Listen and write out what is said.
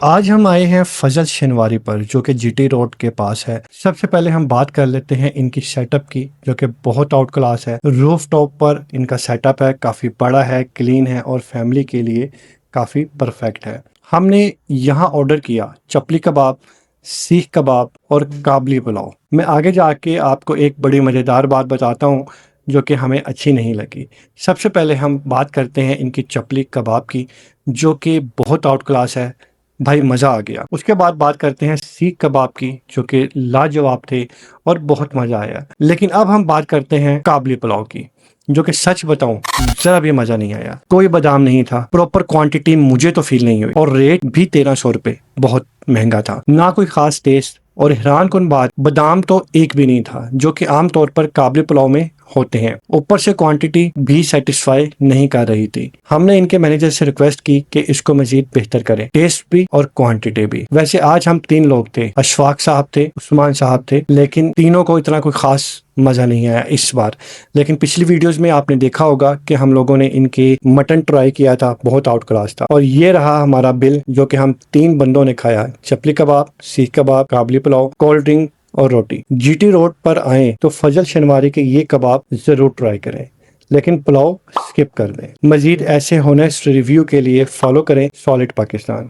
आज हम आए हैं फजल शनवारी पर जो कि जीटी रोड के पास है। सबसे पहले हम बात कर लेते हैं इनकी सेटअप की, जो कि बहुत आउट क्लास है। रूफ टॉप पर इनका सेटअप है, काफ़ी बड़ा है, क्लीन है और फैमिली के लिए काफ़ी परफेक्ट है। हमने यहाँ ऑर्डर किया चपली कबाब, सीख कबाब और काबली पुलाव। मैं आगे जाके आपको एक बड़ी मज़ेदार बात बताता हूँ जो कि हमें अच्छी नहीं लगी। सबसे पहले हम बात करते हैं इनकी चपली कबाब की, जो कि बहुत आउट क्लास है, भाई मज़ा आ गया। उसके बाद बात करते हैं सीख कबाब की, जो कि लाजवाब थे और बहुत मज़ा आया। लेकिन अब हम बात करते हैं काबली पुलाव की, जो कि सच बताऊं जरा भी मज़ा नहीं आया। कोई बादाम नहीं था, प्रॉपर क्वांटिटी मुझे तो फील नहीं हुई और रेट भी 1300 रुपये, बहुत महंगा था। ना कोई खास टेस्ट और हैरान कुन बात, बादाम तो एक भी नहीं था, जो कि आमतौर पर काबली पुलाव में होते हैं। ऊपर से क्वांटिटी भी सेटिस्फाई नहीं कर रही थी। हमने इनके मैनेजर से रिक्वेस्ट की कि इसको मजीद बेहतर करें, टेस्ट भी और क्वांटिटी भी। वैसे आज हम 3 लोग थे, अशफाक साहब थे, उस्मान साहब थे, लेकिन तीनों को इतना कोई खास मज़ा नहीं आया इस बार। लेकिन पिछली वीडियोस में आपने देखा होगा कि हम लोगों ने इनके मटन ट्राई किया था, बहुत आउट क्लास था। और ये रहा हमारा बिल, जो कि हम 3 बंदों ने खाया। चपली कबाब, सीख कबाब, काबली पुलाव, कोल्ड ड्रिंक और रोटी। जीटी रोड पर आए तो फजल शनवारी के ये कबाब ज़रूर ट्राई करें, लेकिन पुलाव स्किप कर दें। मजीद ऐसे होनेस्ट रिव्यू के लिए फॉलो करें सॉलिड पाकिस्तान।